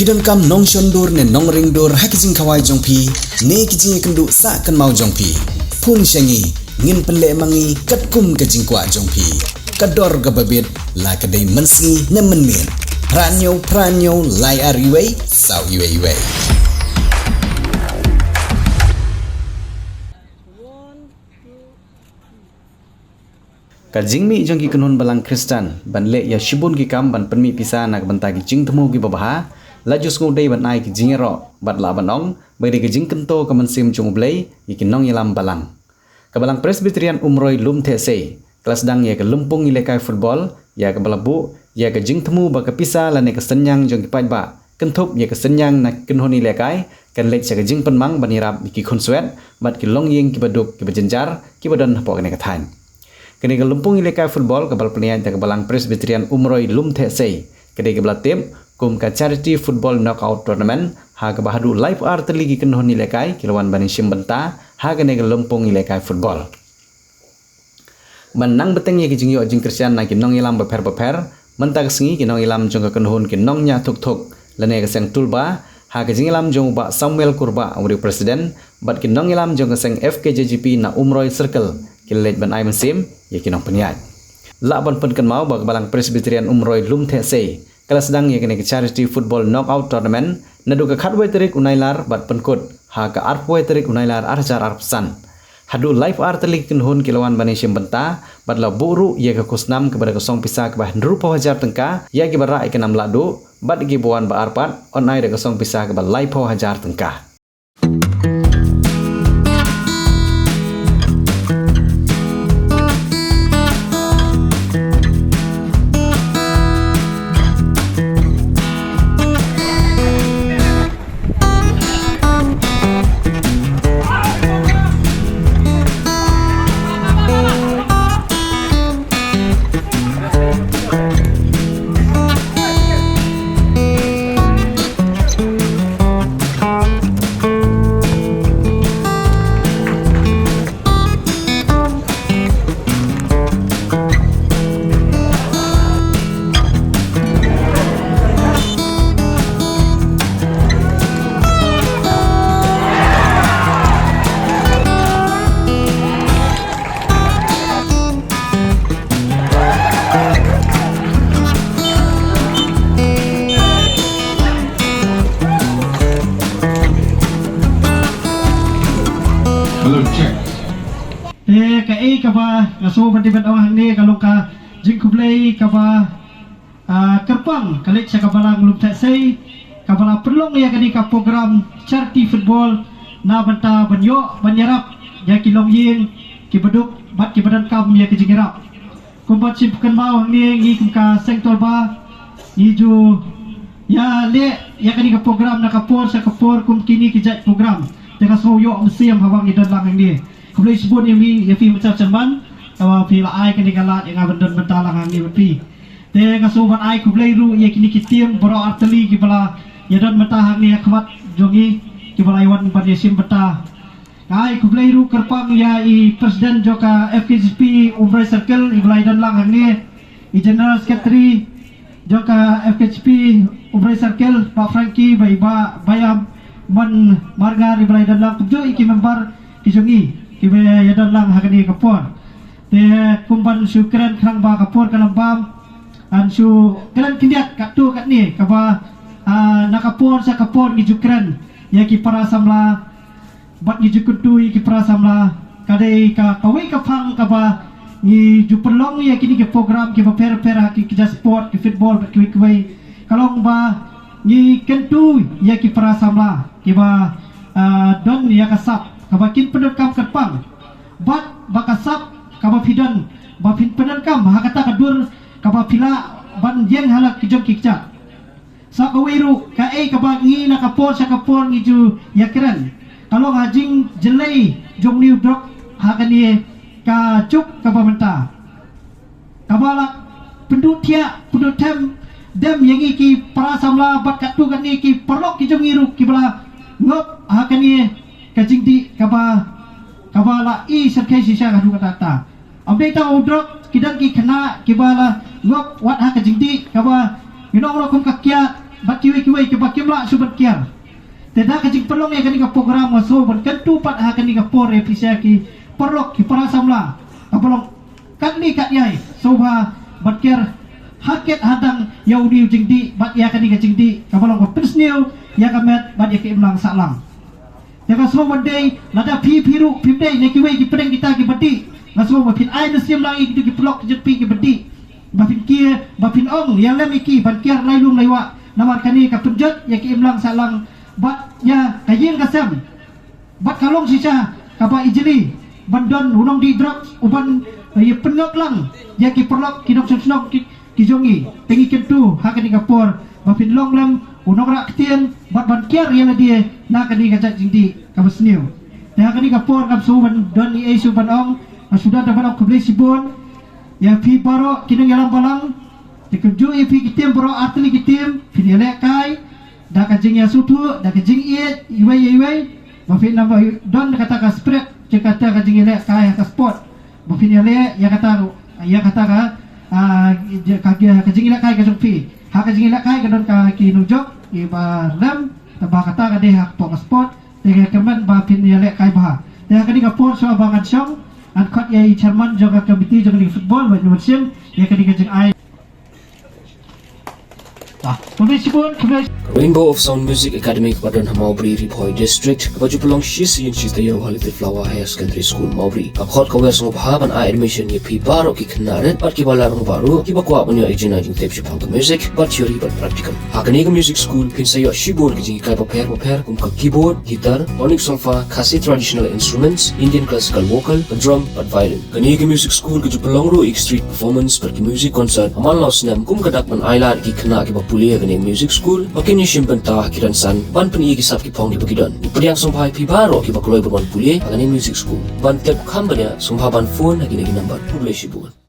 Pidon kam nong shondur ne nong ringdur hakijing kawai jongpi ne kijing kendu sa kan mau jongpi pun syangi ngin penle mangi katkum kajing kwa jongpi kador gababit la kadai mensi ne menmin pranyo lai ariwei sau iwei Kajing mi jongki kenun balang Kristan ban le ya shibun ki kam ban penmi pisa nak banta ki jing temu ki babaha laju ngudai ban ai ki jingero bat la banong bagi ki jing kento ka mensim jong blai ki nong yalam balang ka balang Presbyterian umroi lum these kelas dang ya ke lumpung ilekai football ya ke balabu ya ke jing temu ba ka pisa la ne ka senyang jong ki pai ba kentup ya ke senyang nak kenhoni ilekai kan lek sa ka jing penmang banirap ki konsuet bat ki longying ki baduk ki bajenjar ki badan po ka ne ka than kini ke lumpung ilekai football ke bal penian ke balang Presbyterian umroi lum these kini ke bal tim kum ka charity football knockout tournament ha ke bahadu live art ligi kenhon ilekai kilawan bani simbenta ha kini ke lumpung ilekai football menang beteng ye ki jingyo jing Kristian na ki nong ilam beper mentag sengi ki nong ilam jong ka kenhon ki nong nya thuk lene ke seng tulba ha ke jing ilam jong ba Samuel Kurba umri presiden bat ki nong ilam jong ka seng FKJGP na umroi circle kilet ban ai mensim ye ki nong peniat la ban pen kan mau ba balang Presbyterian umroi lum these kelas sedang ye kene ke charity football knockout tournament nadu ka khatwai tarik unailar bat penkut ha ka arpoi tarik unailar arjar arpsan hadu live art lik kenhun kilawan bani simbenta bat la buru ye ka kusnam kepada kosong pisa ke bah rupa hajar tengka ya ki bara ikenam ladu bat gi buan ba arpat onai de kosong pisa ke ba live hajar tengka so bandibat awang ni kalau ka jingkublai kaba kerpang kalik sa kabalang lum thesei kabala perlong ya kani ka program charity football na banta banyo banyarap ya kilong ying ki beduk bat ki badan kam ya ki jingirap kumpat sip kan mau ni ngi ka sektor ba ni ju ya le ya kani ka program na kapor sa kapor kum kini ki jat program teka so yo mesiam hawang idan lang ni kublai sebut ni ya fi macam cerman kawa pila ai kini kalat yang abendan bentalang ni bepi te kasuban ai kublai ru ye kini kitiam boro arteli ki bala yadan metahang ni akhwat jongi ki bala iwan ban yesim beta ai kublai ru kerpang ya i presiden joka FKJP umrai circle i bala idan lang ni i general secretary joka FKJP umrai circle Pak Frankie bai ba bayam man margar i bala idan lang jo iki member ki jongi ki yadan lang hagani kapor te kumban syukran krang ba kapur kalambam an su kran kindiat katu kat ni kaba nakapur sa kapur gi jukran ya ki para samla bat gi jukutu ki para samla kadai ka kawai ka phang kaba ni juperlong ya kini ki program ki per ki sport ki football ki kwai kalong ba ni kentu ya ki para samla ki ba don ya kasap kaba kin pendekam kerpang bat bakasap kaba fidan ba fin penan kam ha kata kadur kaba pila ban yen halak kijong kikca sa kawiru ka kaba ngi na kapor sa kapor ngi ju yakran kalau ngajing jelai jong niu drok ha kani ka cuk kaba menta kabala pendut tia pendut tem dem yang ki para samla bat katu kani ki perlok kijong iru ki bala ngop ha kani ka jingdi kaba la i serkai sisa kadu kata amdei ta udrok kidang ki kena kibala ngok wat ha ka jingdi kaba minong ro kum kakya bat kiwe ke bakimla subat kiar teda kajing pelong ya kani ka program so ban kentu pat ha kani ka por episia ki perlok ki para samla apalong katni kat yai so ba bat kiar haket hadang yaudi jingdi bat ya kani ka jingdi kapalong ko persniu ya kamet bat ya ki imlang salang ya ka so day lada piru day ne kiwe ki pedeng kita ki badi ngaso ba pin ai na sim lang ki ki pelok jepi ki badi bapin kia bapin ong yang lem iki ban kiar lailung laiwa namar kani ka penjat ya ki imlang salang bat ya kayeng kasam bat kalong sisa kapa ijli bandon hunong di drop uban ya pengok lang ya ki perlok ki dok senok ki jongi tengi kentu hakani ka por bapin long lem hunong rak tien bat ban kiar ya dia na kani ka jak jingdi ka besniu ya kani ka por ka suban don ni isu ban ong sudah dapat aku beli sibon ya pi baro kinong yalang balang dikeju pi kitim baro atli kitim pinele kai da kajing ya sutu da kajing iet iwe mafin nama don kata ka spread kata kajing ile kai ka sport mafin ile ya kata ka kajing ile kai ka jongpi ha kajing ile kai ka don ka kinong jok iba lam taba kata ka deh hak pok sport de kemen ba pin ile kai bah da kani ka por so abangan syong an kot ya chairman jaga komiti jaga di football buat musim ya kani kajing ai Rainbow of Sound Music Academy Padon Maubri Ripoy District Baju pelong shisi yin shis tayo halite Flower Higher Secondary School Maubri Abkhot kawer song pahaban a admission ye pi baro ki knaret bat ki balarong baru ki bakwa punyo ejina jing tep shipang music bat theory bat practical hakani music school pin sayo shibor ki jing kai paper kum ka keyboard guitar tonic solfa khasi traditional instruments Indian classical vocal drum bat violin kani music school ki pelong ro street performance bat ki music concert aman los nam kum kadak man ailar ki khna ki pulia kani music school makin simpan tah kiran san ban peni ki sap ki pong ki bagidon ipadiang sompai pi baro ki bakloi ban pulia kani music school ban tep khambanya sompa ban phone lagi number publish bun